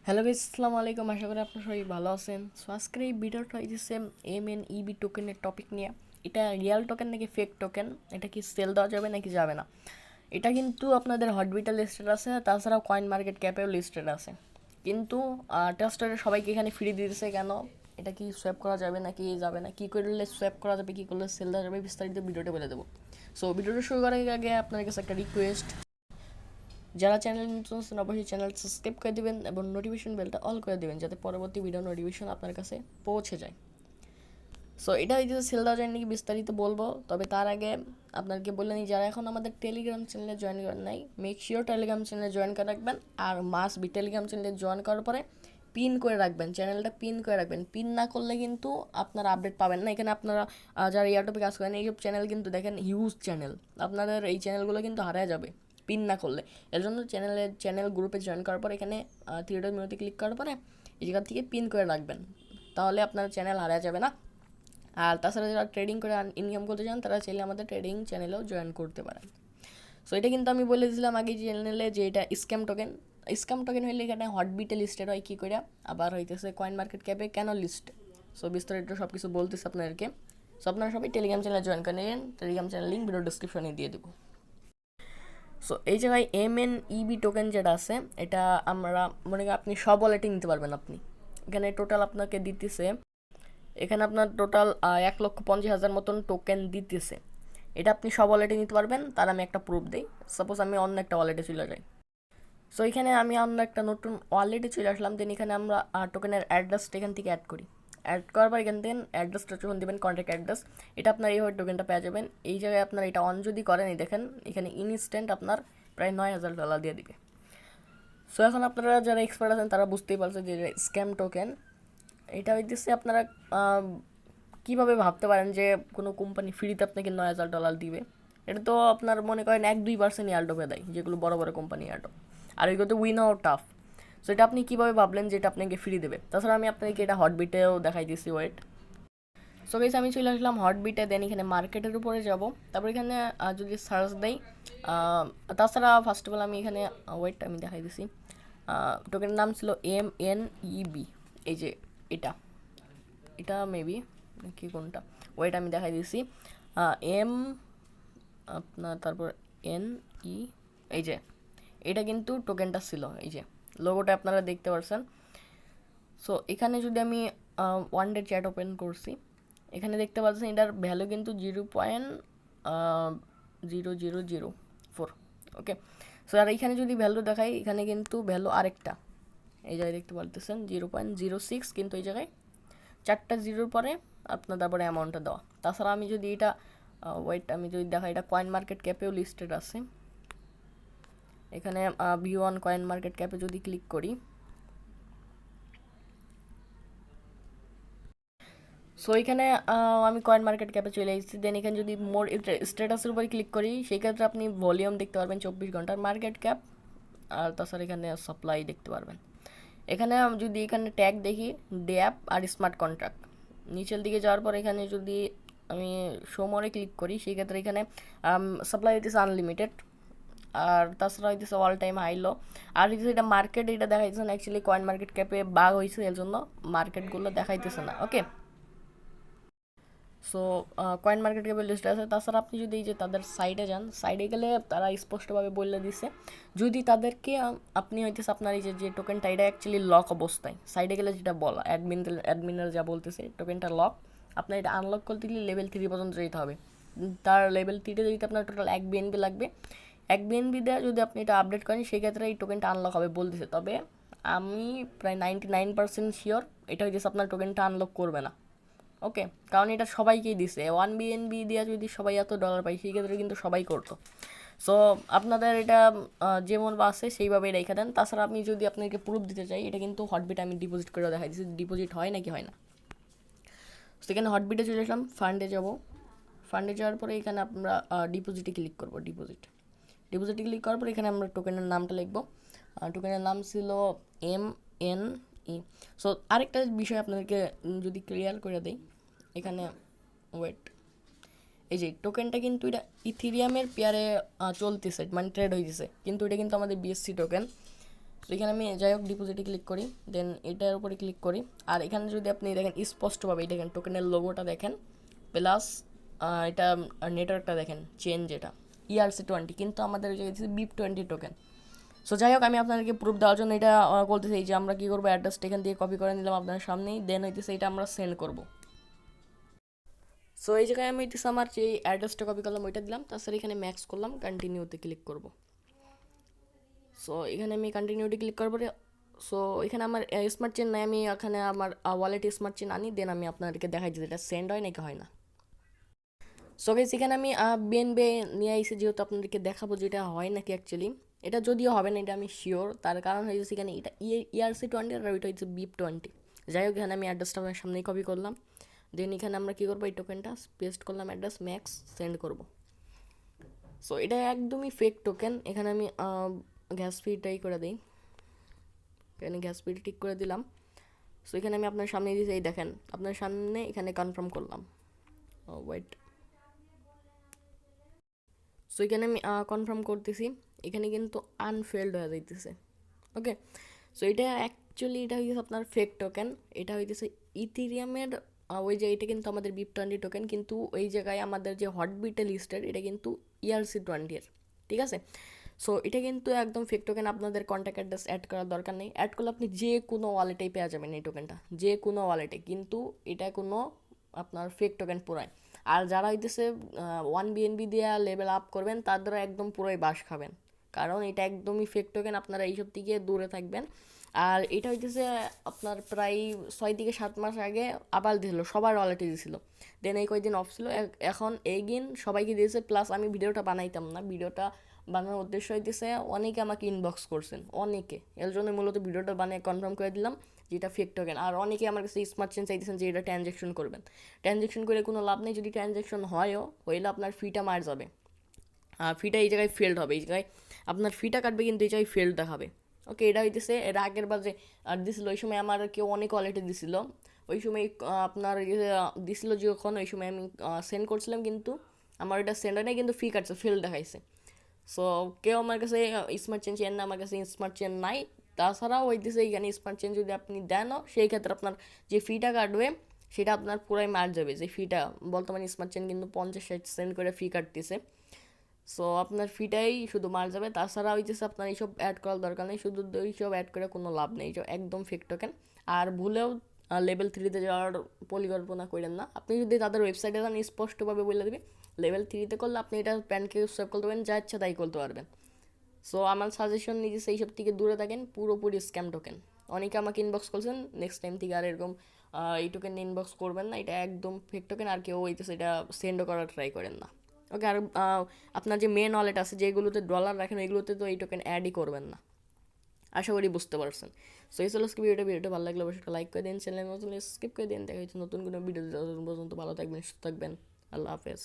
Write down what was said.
Hello guys, আসসালামু আলাইকুম। আশা করি আপনারা সবাই ভালো আছেন। সো আজকের এই ভিডিওটা হইতেছে MNEB টোকেনের টপিক নিয়ে। এটা রিয়েল টোকেন নাকি ফেক টোকেন, এটা কি সেল দেওয়া যাবে নাকি যাবে না, এটা কিন্তু আপনাদের হটবিটে লিস্টেড আছে, তাছাড়াও কয়েন মার্কেট ক্যাপেও লিস্টেড আছে। কিন্তু টেস্টারে সবাইকে এখানে ফ্রি দিতেছে কেন, এটা কি সোয়াপ করা যাবে নাকি যাবে না, কী করলে সোয়াপ করা যাবে, কী করলে সেল দেওয়া যাবে, বিস্তারিত ভিডিওটা বলে দেবো। সো ভিডিওটা শুরু করার আগে আপনার কাছে একটা রিকোয়েস্ট, যারা চ্যানেল নতুন আছেন অবশ্যই চ্যানেল সাবস্ক্রাইব করে দিবেন এবং নোটিফিকেশন বেলটা অল করে দিবেন যাতে পরবর্তী ভিডিও নোটিফিকেশন আপনার কাছে পৌঁছে যায়। সো এটা হচ্ছে সেল দেওয়া যায় নাকি বিস্তারিত বলবো, তবে তার আগে আপনাদেরকে বলে নিই, যারা এখন আমাদের টেলিগ্রাম চ্যানেলে জয়েন করেন নাই, মেক শিওর টেলিগ্রাম চ্যানেলে জয়েন করে রাখবেন। আর মাস্ট বি টেলিগ্রাম চ্যানেলে জয়েন করার পরে পিন করে রাখবেন, চ্যানেলটা পিন করে রাখবেন। পিন না করলে কিন্তু আপনারা আপডেট পাবেন না। এখানে আপনারা যারা এয়ারটপে কাজ করেন, এইসব চ্যানেল কিন্তু দেখেন হিউজ চ্যানেল, আপনাদের এই চ্যানেলগুলো কিন্তু হারায় যাবে পিন না করলে। এর জন্য চ্যানেল গ্রুপে জয়েন করার পর এখানে থ্রি ডট মেনুতে ক্লিক করার পরে এই জায়গা থেকে পিন করে রাখবেন, তাহলে আপনার চ্যানেল হারায় যাবে না। আর তাছাড়া যারা ট্রেডিং করে ইনকাম করতে চান তারা চাইলে আমাদের ট্রেডিং চ্যানেলেও জয়েন করতে পারেন। সো এটা কিন্তু আমি বলে দিয়েছিলাম আগে চ্যানেলে যে এটা স্ক্যাম টোকেন। স্ক্যাম টোকেন হইলে এখানে হটবিটে লিস্টেড হয় কী করে, আবার হইতেছে কয়েন মার্কেট ক্যাপে কেন লিস্ট। সো বিস্তারিত সব কিছু বলতেছে আপনাদেরকে। সো আপনারা সবাই টেলিগ্রাম চ্যানেলে জয়েন করে নেবেন, টেলিগ্রাম চ্যানেল লিঙ্ক ভিডিও ডিসক্রিপশনে দিয়ে দেবো। সো এই জায়গায় MNEB টোকেন যেটা আছে, এটা আমরা মনে করি আপনি সব ওয়ালেটে নিতে পারবেন। আপনি এখানে টোটাল আপনাকে দিতেছে, এখানে আপনার টোটাল 1,50,000 মতন টোকেন দিতেছে। এটা আপনি সব ওয়ালেটে নিতে পারবেন। তার আমি একটা প্রুফ দিই। সাপোজ আমি অন্য একটা ওয়ালেটে চলে যাই। সো এখানে আমি অন্য একটা নতুন ওয়ালেটে চলে আসলাম, দেন এখানে আমরা টোকেনের অ্যাড্রেসটা এখান থেকে অ্যাড করি। অ্যাড করার পর এখান থেকে অ্যাড্রেসটা যখন দেবেন, কন্ট্যাক্ট অ্যাড্রেস, এটা আপনার এইভাবে টোকেনটা পেয়ে যাবেন। এই জায়গায় আপনার এটা অন যদি করেন, এই দেখেন এখানে ইনস্ট্যান্ট আপনার প্রায় $9,000 দিয়ে দিবে। সো এখন আপনারা যারা এক্সপার্ট আছেন তারা বুঝতেই পারছেন যে স্ক্যাম টোকেন। এটা হইতেছে আপনারা কীভাবে ভাবতে পারেন যে কোনো কোম্পানি ফ্রিতে আপনাকে $9,000 দিবে। এটা তো আপনার মনে করেন 1-2% এয়ারড্রপে দেয়, যেগুলো বড় বড় কোম্পানি এয়ারড্রপ, আর ওইগুলো তো উইন হওয়া টাফ। সো এটা আপনি কীভাবে ভাবলেন যে এটা আপনাকে ফ্রি দেবে। তাছাড়া আমি আপনাকে এটা হটবিটেও দেখাই দিচ্ছি, ওয়েট। সো গাইস, আমি চলে আসলাম হটবিটে, দেন এখানে মার্কেটের উপরে যাব। তারপর এখানে যদি সার্চ দেই, তাছাড়া ফার্স্ট অফ অল আমি এখানে ওয়েট আমি দেখাই দিছি। টোকেনের নাম ছিল MNEB। এই যে এটা এটা মেবি কি কোনটা, ওয়েট আমি দেখাই দিছি। এম আপনার তারপর NE, এই যে এটা কিন্তু টোকেনটা ছিল, এই যে লোগোটা আপনারা দেখতে পাচ্ছেন। সো এখানে যদি আমি ওয়ান ডে চ্যাট ওপেন করছি, এখানে দেখতে পাচ্ছেন এটার ভ্যালু কিন্তু 0.0004। ওকে। সো আর এখানে যদি ভ্যালু দেখাই, এখানে কিন্তু ভ্যালু আরেকটা, এই জায়গায় দেখতে পাচ্ছেন 0.06, কিন্তু এই জায়গায় 4টা জিরোর পরে আপনার তারপরে অ্যামাউন্টটা দেওয়া। তাছাড়া আমি যদি এটা ওয়েট আমি যদি দেখাই, এটা কয়েন মার্কেট ক্যাপেও লিস্টেড আছে। এখানে V1 কয়েন মার্কেট ক্যাপে যদি ক্লিক করি, সো এখানে আমি কয়েন মার্কেট ক্যাপে চলে এসেছি। দেন এখানে যদি মোর স্ট্যাটাসের উপরে ক্লিক করি, সেই ক্ষেত্রে আপনি ভলিউম দেখতে পারবেন 24 ঘন্টার মার্কেট ক্যাপ, আর তাছাড়া এখানে সাপ্লাই দেখতে পারবেন। এখানে যদি এখানে ট্যাগ দেখি, ড্যাপ আর স্মার্ট কন্ট্রাক্ট, নিচের দিকে যাওয়ার পর এখানে যদি আমি শোমরে ক্লিক করি, সেই ক্ষেত্রে এখানে সাপ্লাই হইতেছে আনলিমিটেড, আর তাছাড়া হইতেছে অল টাইম হাই লো। আর হইতেছে এটা মার্কেট, এটা দেখাইতেছে না অ্যাকচুয়ালি, কয়েন মার্কেট ক্যাপে বাগ হয়েছে, এর জন্য মার্কেটগুলো দেখাইতেছে না। ওকে। সো কয়েন মার্কেট ক্যাপের লিস্ট আছে। তাছাড়া আপনি যদি এই যে তাদের সাইডে যান, সাইডে গেলে তারা স্পষ্টভাবে বলে দিছে, যদি তাদেরকে আপনি হইতেছে আপনার এই যে টোকেনটা, এটা অ্যাকচুয়ালি লক অবস্থায়, সাইডে গেলে যেটা বলা অ্যাডমিনার যা বলতেছে টোকেনটা লক, আপনার এটা আনলক করতে গেলে লেভেল 3 পর্যন্ত যেতে হবে। তার লেভেল 3তে যেতে আপনার টোটাল 1 BNB লাগবে। 1 BNB দেওয়া যদি আপনি এটা আপডেট করেন, সেই ক্ষেত্রে এই টোকেনটা আনলক হবে বলতেছে। তবে আমি প্রায় 99% শিওর এটা হইতেছে আপনার টোকেনটা আনলক করবে না। ওকে, কারণ এটা সবাইকেই দিছে। 1 BNB দিয়ে যদি সবাই এত ডলার পায়, সেই ক্ষেত্রে কিন্তু সবাই করতো। সো আপনাদের এটা যেমন আছে সেইভাবেই রেখে দেন। তাছাড়া আপনি যদি আপনাকে প্রুফ দিতে চাই, এটা কিন্তু হটবিট আমি ডিপোজিট করে দেখাই দিচ্ছি, ডিপোজিট হয় নাকি হয় না। সেখানে হটবিটে চলে আসলাম, ফান্ডে যাব। ফান্ডে যাওয়ার পরে এখানে আমরা ডিপোজিটে ক্লিক করব। ডিপোজিটে ক্লিক করার পরে এখানে আমরা টোকেনের নামটা লিখবো। টোকেনের নাম ছিল MNE। সো আরেকটা বিষয় আপনাদেরকে যদি ক্লিয়ার করে দেই, এখানে ওয়েট, এই যে টোকেনটা কিন্তু এটা ইথিরিয়ামের পেয়ারে চলতেছে, মানে ট্রেড হইতেছে, কিন্তু এটা কিন্তু আমাদের BSC টোকেন। তো এখানে আমি যাই হোক ডিপোজিটে ক্লিক করি, দেন এটার উপরে ক্লিক করি। আর এখানে যদি আপনি দেখেন স্পষ্টভাবে এটা দেখেন টোকেনের লোগোটা দেখেন, প্লাস এটা নেটওয়ার্কটা দেখেন চেঞ্জ, এটা ERC20, কিন্তু আমাদের ওই জায়গায় BIP20 টোকেন। সো যাই হোক, আমি আপনাদেরকে প্রুফ দেওয়ার জন্য এটা বলতেছি যে আমরা কী করবো, অ্যাড্রেসটা এখান দিয়ে কপি করে নিলাম আপনার সামনেই, দেন হইতেছে এটা আমরা সেন্ড করবো। সো এই জায়গায় আমি হইতেছে আমার যে অ্যাড্রেসটা কপি করলাম ওইটা দিলাম, তাছাড়া এখানে ম্যাক্স করলাম, কন্টিনিউতে ক্লিক করব। সো এখানে আমি কন্টিনিউতে ক্লিক করবো। সো এখানে আমার স্মার্ট চেন নাই, আমি এখানে আমার ওয়ালেট স্মার্ট চেন আনি, দেন আমি আপনাদেরকে দেখাই যে এটা সেন্ড হয় নাকি হয় না। সো গাইস এখানে আমি BNB নিয়ে আইসি, যেহেতু আপনাদেরকে দেখাবো যেটা হয় নাকি অ্যাকচুয়ালি। এটা যদিও হবে না, এটা আমি শিওর, তার কারণ হয়েছে এখানে এটা ERC20 আর ওইটা হচ্ছে BIP20। যাই হোক, এখানে আমি অ্যাড্রেসটা আপনার সামনেই কপি করলাম, দেন এখানে আমরা কী করবো, এই টোকেনটা পেস্ট করলাম, অ্যাড্রেস ম্যাক্স সেন্ড করব। সো এটা একদমই ফেক টোকেন। এখানে আমি গ্যাস ফিটাই করে দিই, এখানে গ্যাস ফিটা ঠিক করে দিলাম। সো এখানে আমি আপনার সামনে দিয়েছি, এই দেখেন আপনার সামনে এখানে কনফার্ম করলাম। ওয়েট, সো এখানে আমি কনফার্ম করতেছি, এখানে কিন্তু আনফেল্ড হয়ে যাইতেছে। ওকে, সো এটা অ্যাকচুয়ালি এটা হইতেছে আপনার ফেক টোকেন, এটা হইতেছে ইথেরিয়ামের ওই যে এটা কিন্তু আমাদের BIP20 টোকেন, কিন্তু ওই জায়গায় আমাদের যে হটবিটে লিস্টেড এটা কিন্তু ERC20 এর, ঠিক আছে। সো এটা কিন্তু একদম ফেক টোকেন, আপনাদের কন্ট্যাক্ট অ্যাড্রেস অ্যাড করার দরকার নেই, অ্যাড করলে আপনি যে কোনো ওয়ালেটেই পেয়ে যাবেন এই টোকেনটা, যে কোনো ওয়ালেটে, কিন্তু এটা কোনো আপনার ফেক টোকেন পুরাই। আর যারা হইতেছে 1 BNB দিয়ে লেভেল আপ করবেন তাদের একদম পুরোই বাস খাবেন, কারণ এটা একদমই ফেক টোকেন, আপনারা এইসব থেকে দূরে থাকবেন। আর এটা হইতেছে আপনার প্রায় 6 থেকে 7 মাস আগে আবার দিয়েছিল, সবার ওয়ালেটে দিয়েছিল, দেন এই কয়েকদিন অফ ছিল, এখন এগেইন সবাইকে দিয়েছে। প্লাস আমি ভিডিওটা বানাইতাম না, ভিডিওটা বানানোর উদ্দেশ্য হইতেছে অনেকে আমাকে ইনবক্স করছেন, অনেকে, এর জন্য মূলত ভিডিওটা বানিয়ে কনফার্ম করে দিলাম যেটা ফেক টোকেন। আর অনেকে আমার কাছে স্মার্ট চেন চাইতেছেন যে এটা ট্রানজ্যাকশন করবেন, ট্রানজ্যাকশন করে কোনো লাভ নেই, যদি ট্রানজ্যাকশন হয়ও হইলে আপনার ফিটা মার যাবে, ফিটা এই জায়গায় ফেল্ড হবে, এই জায়গায় আপনার ফিটা কাটবে কিন্তু এই জায়গায় ফেল্ড দেখাবে। ওকে, এটা হইতেছে এর আগের বার যে দিছিল, ওই সময় আমার কেউ অনেক ওয়ালেটে দিছিল, ওই সময় আপনার দিছিল যখন, ওই সময় আমি সেন্ড করছিলাম, কিন্তু আমার এটা সেন্ড হয় নাই, কিন্তু ফি কাটছে, ফেল্ড দেখাইছে। সো কেউ আমার কাছে স্মার্ট চেন চেন না, আমার কাছে স্মার্ট চেন নাই। তাছাড়াও হইতেছে এইখানে স্মার্ট চেন যদি আপনি দেনও, সেই ক্ষেত্রে আপনার যে ফিটা কাটবে সেটা আপনার পুরাই মার যাবে, যে ফিটা বর্তমানে স্মার্ট চেন কিন্তু 50-60 সেন্ট করে ফি কাটতেছে। সো আপনার ফিটাই শুধু মার যাবে, তাছাড়া হইতেছে আপনার এইসব অ্যাড করার দরকার নেই, শুধু এইসব অ্যাড করে কোনো লাভ নেই, এইসব একদম ফেক টোকেন। আর ভুলেও লেভেল 3-তে যাওয়ার পরিকল্পনা করেন না, আপনি যদি তাদের ওয়েবসাইটে যান স্পষ্টভাবে বলে দেবে লেভেল 3-তে করলে আপনি এটা প্যানকে সেভ করতে পারবেন, যা ইচ্ছা তাই করতে পারবেন। সো আমার সাজেশন নিজে সেই সব থেকে দূরে থাকেন, পুরোপুরি স্ক্যাম টোকেন। অনেকে আমাকে ইনবক্স করছেন, নেক্সট টাইম থেকে আর এরকম এই টোকেন ইনবক্স করবেন না, এটা একদম ফেক টোকেন, আর কেউ হইতেছে এটা সেন্ডও করার ট্রাই করেন না। ওকে, আর আপনার যে মেন ওয়ালেট আছে যেগুলোতে ডলার রাখেন ওইগুলোতে তো এই টোকেন অ্যাডই করবেন না, আশা করি বুঝতে পারছেন। সো এই ছিল ভিডিওটা ভালো লাগলে অবশ্যই লাইক করে দিন, চ্যানেল নতুন স্কিপ করে দিন, দেখা হচ্ছে নতুন কোনো ভিডিও, পর্যন্ত ভালো থাকবেন, সুস্থ থাকবেন, আল্লাহ হাফেজ।